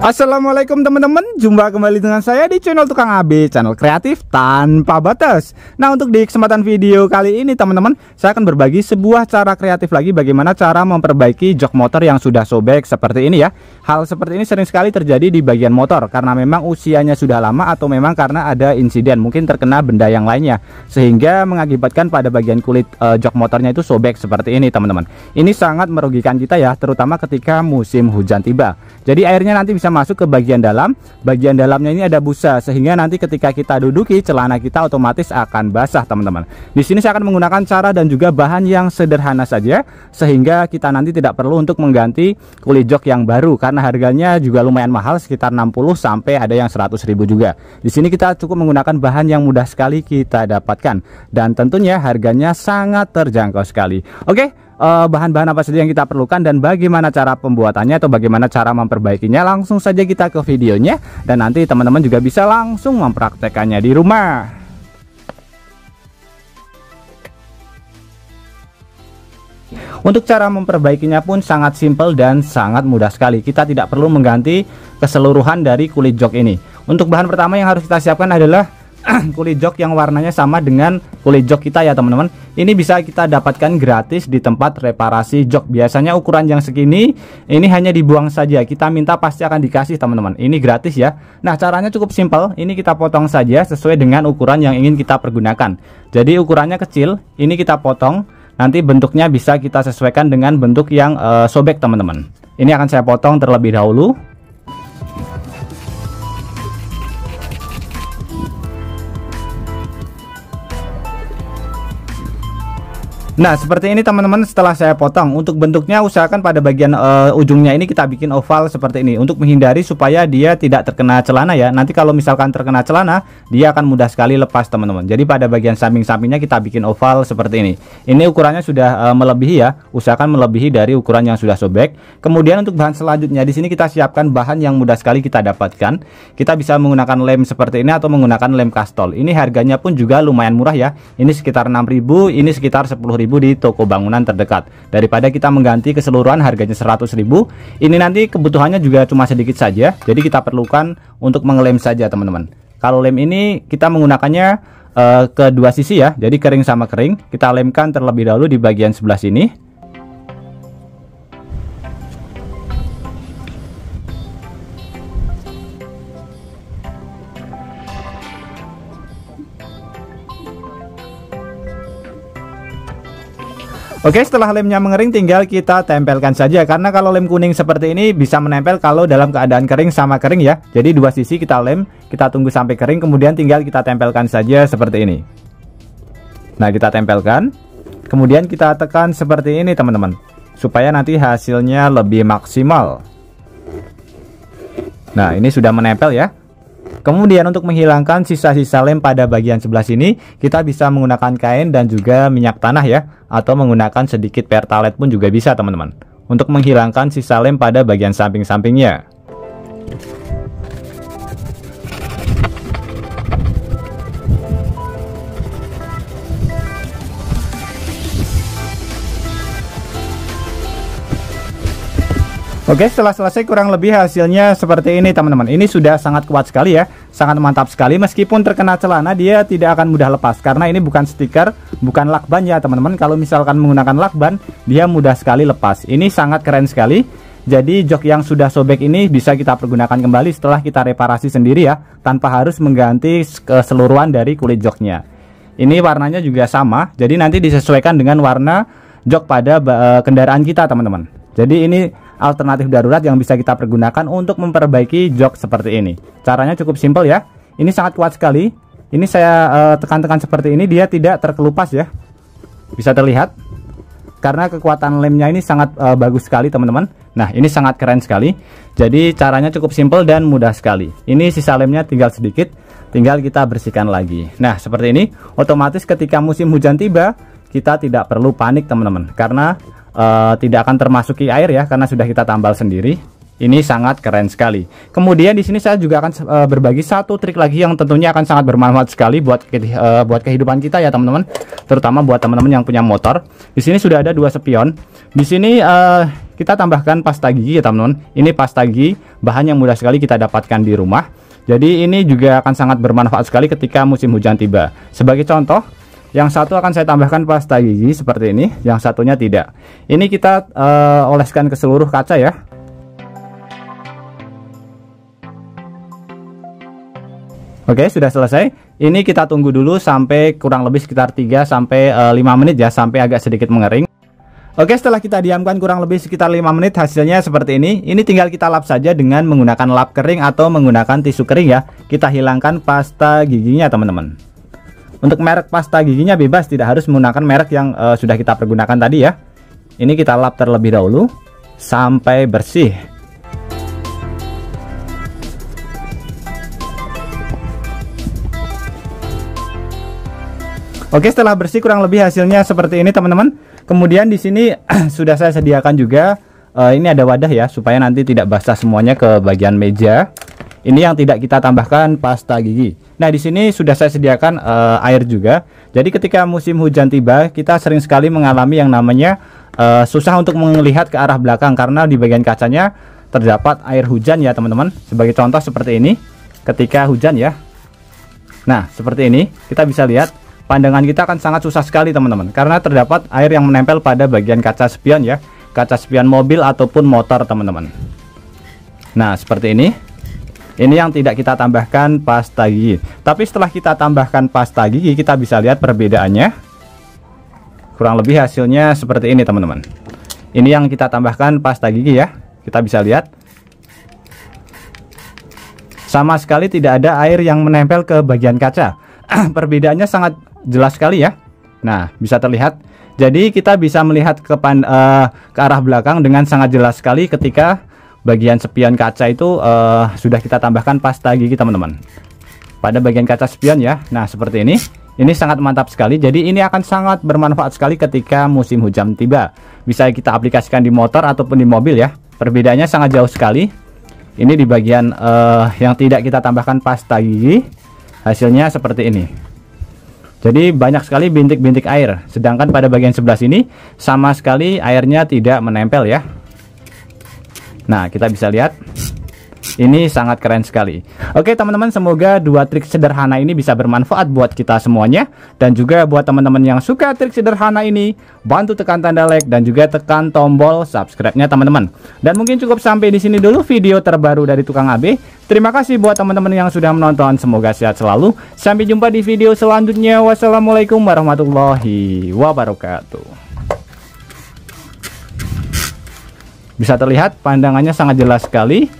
Assalamualaikum teman-teman, jumpa kembali dengan saya di channel Tukang AB, channel kreatif tanpa batas. Nah, untuk di kesempatan video kali ini teman-teman, saya akan berbagi sebuah cara kreatif lagi bagaimana cara memperbaiki jok motor yang sudah sobek seperti ini ya. Hal seperti ini sering sekali terjadi di bagian motor karena memang usianya sudah lama atau memang karena ada insiden, mungkin terkena benda yang lainnya sehingga mengakibatkan pada bagian kulit jok motornya itu sobek seperti ini teman-teman. Ini sangat merugikan kita ya, terutama ketika musim hujan tiba. Jadi airnya nanti bisa masuk ke bagian dalam. Bagian dalamnya ini ada busa sehingga nanti ketika kita duduki celana kita otomatis akan basah teman-teman. Di sini saya akan menggunakan cara dan juga bahan yang sederhana saja sehingga kita nanti tidak perlu untuk mengganti kulit jok yang baru karena harganya juga lumayan mahal, sekitar 60 sampai ada yang 100.000 juga. Di sini kita cukup menggunakan bahan yang mudah sekali kita dapatkan dan tentunya harganya sangat terjangkau sekali. Oke, bahan-bahan apa saja yang kita perlukan dan bagaimana cara pembuatannya atau bagaimana cara memperbaikinya, langsung saja kita ke videonya dan nanti teman-teman juga bisa langsung mempraktekannya di rumah. Untuk cara memperbaikinya pun sangat simpel dan sangat mudah sekali. Kita tidak perlu mengganti keseluruhan dari kulit jok ini. Untuk bahan pertama yang harus kita siapkan adalah kulit jok yang warnanya sama dengan kulit jok kita ya teman-teman. Ini bisa kita dapatkan gratis di tempat reparasi jok. Biasanya ukuran yang segini ini hanya dibuang saja. Kita minta pasti akan dikasih teman-teman. Ini gratis ya. Nah, caranya cukup simpel. Ini kita potong saja sesuai dengan ukuran yang ingin kita pergunakan. Jadi ukurannya kecil, ini kita potong. Nanti bentuknya bisa kita sesuaikan dengan bentuk yang sobek teman-teman. Ini akan saya potong terlebih dahulu. Nah, seperti ini teman-teman. Setelah saya potong, untuk bentuknya usahakan pada bagian ujungnya ini kita bikin oval seperti ini untuk menghindari supaya dia tidak terkena celana ya. Nanti kalau misalkan terkena celana, dia akan mudah sekali lepas teman-teman. Jadi pada bagian samping-sampingnya kita bikin oval seperti ini. Ini ukurannya sudah melebihi ya. Usahakan melebihi dari ukuran yang sudah sobek. Kemudian untuk bahan selanjutnya di sini kita siapkan bahan yang mudah sekali kita dapatkan. Kita bisa menggunakan lem seperti ini atau menggunakan lem kastol. Ini harganya pun juga lumayan murah ya. Ini sekitar 6.000, ini sekitar 10.000 di toko bangunan terdekat. Daripada kita mengganti keseluruhan harganya 100.000, ini nanti kebutuhannya juga cuma sedikit saja. Jadi kita perlukan untuk mengelem saja teman-teman. Kalau lem ini kita menggunakannya ke dua sisi ya. Jadi kering sama kering. Kita lemkan terlebih dahulu di bagian sebelah sini. Oke, setelah lemnya mengering tinggal kita tempelkan saja. Karena kalau lem kuning seperti ini bisa menempel kalau dalam keadaan kering sama kering ya. Jadi dua sisi kita lem, kita tunggu sampai kering, kemudian tinggal kita tempelkan saja seperti ini. Nah, kita tempelkan. Kemudian kita tekan seperti ini teman-teman, supaya nanti hasilnya lebih maksimal. Nah, ini sudah menempel ya. Kemudian untuk menghilangkan sisa-sisa lem pada bagian sebelah sini, kita bisa menggunakan kain dan juga minyak tanah ya, atau menggunakan sedikit pertalite pun juga bisa teman-teman, untuk menghilangkan sisa lem pada bagian samping-sampingnya. Oke, setelah selesai kurang lebih hasilnya seperti ini teman-teman. Ini sudah sangat kuat sekali ya, sangat mantap sekali. Meskipun terkena celana dia tidak akan mudah lepas karena ini bukan stiker, bukan lakban ya teman-teman. Kalau misalkan menggunakan lakban, dia mudah sekali lepas. Ini sangat keren sekali. Jadi jok yang sudah sobek ini bisa kita pergunakan kembali setelah kita reparasi sendiri ya, tanpa harus mengganti keseluruhan dari kulit joknya. Ini warnanya juga sama, jadi nanti disesuaikan dengan warna jok pada kendaraan kita teman-teman. Jadi ini alternatif darurat yang bisa kita pergunakan untuk memperbaiki jok seperti ini. Caranya cukup simpel ya. Ini sangat kuat sekali. Ini saya tekan-tekan seperti ini, dia tidak terkelupas ya. Bisa terlihat karena kekuatan lemnya ini sangat bagus sekali teman-teman. Nah, ini sangat keren sekali. Jadi caranya cukup simpel dan mudah sekali. Ini sisa lemnya tinggal sedikit, tinggal kita bersihkan lagi. Nah, seperti ini. Otomatis ketika musim hujan tiba, kita tidak perlu panik teman-teman, karena tidak akan termasuki air ya, karena sudah kita tambal sendiri. Ini sangat keren sekali. Kemudian di sini saya juga akan berbagi satu trik lagi yang tentunya akan sangat bermanfaat sekali buat kehidupan kita ya teman-teman, terutama buat teman-teman yang punya motor. Di sini sudah ada dua spion. Di sini kita tambahkan pasta gigi ya teman-teman. Ini pasta gigi, bahan yang mudah sekali kita dapatkan di rumah. Jadi ini juga akan sangat bermanfaat sekali ketika musim hujan tiba. Sebagai contoh, yang satu akan saya tambahkan pasta gigi seperti ini, yang satunya tidak. Ini kita oleskan ke seluruh kaca ya. Oke, sudah selesai. Ini kita tunggu dulu sampai kurang lebih sekitar 3 sampai 5 menit ya, sampai agak sedikit mengering. Oke, setelah kita diamkan kurang lebih sekitar 5 menit, hasilnya seperti ini. Ini tinggal kita lap saja dengan menggunakan lap kering atau menggunakan tisu kering ya. Kita hilangkan pasta giginya teman-teman. Untuk merek pasta giginya bebas, tidak harus menggunakan merek yang sudah kita pergunakan tadi ya. Ini kita lap terlebih dahulu sampai bersih. Oke, setelah bersih kurang lebih hasilnya seperti ini teman-teman. Kemudian di sini sudah saya sediakan juga ini ada wadah ya, supaya nanti tidak basah semuanya ke bagian meja. Ini yang tidak kita tambahkan pasta gigi. Nah, di sini sudah saya sediakan air juga. Jadi ketika musim hujan tiba, kita sering sekali mengalami yang namanya susah untuk melihat ke arah belakang karena di bagian kacanya terdapat air hujan ya teman-teman. Sebagai contoh seperti ini, ketika hujan ya. Nah, seperti ini kita bisa lihat pandangan kita akan sangat susah sekali teman-teman, karena terdapat air yang menempel pada bagian kaca spion ya, kaca spion mobil ataupun motor teman-teman. Nah, seperti ini. Ini yang tidak kita tambahkan pasta gigi. Tapi setelah kita tambahkan pasta gigi, kita bisa lihat perbedaannya. Kurang lebih hasilnya seperti ini teman-teman. Ini yang kita tambahkan pasta gigi ya. Kita bisa lihat sama sekali tidak ada air yang menempel ke bagian kaca. Perbedaannya sangat jelas sekali ya. Nah, bisa terlihat. Jadi kita bisa melihat ke arah belakang dengan sangat jelas sekali ketika bagian spion kaca itu sudah kita tambahkan pasta gigi teman-teman. Pada bagian kaca spion ya. Nah, seperti ini. Ini sangat mantap sekali. Jadi ini akan sangat bermanfaat sekali ketika musim hujan tiba. Bisa kita aplikasikan di motor ataupun di mobil ya. Perbedaannya sangat jauh sekali. Ini di bagian yang tidak kita tambahkan pasta gigi, hasilnya seperti ini. Jadi banyak sekali bintik-bintik air. Sedangkan pada bagian sebelah sini sama sekali airnya tidak menempel ya. Nah, kita bisa lihat ini sangat keren sekali. Oke teman-teman, semoga dua trik sederhana ini bisa bermanfaat buat kita semuanya. Dan juga buat teman-teman yang suka trik sederhana ini, bantu tekan tanda like dan juga tekan tombol subscribe-nya teman-teman. Dan mungkin cukup sampai di sini dulu video terbaru dari Tukang AB. Terima kasih buat teman-teman yang sudah menonton. Semoga sehat selalu. Sampai jumpa di video selanjutnya. Wassalamualaikum warahmatullahi wabarakatuh. Bisa terlihat pandangannya sangat jelas sekali.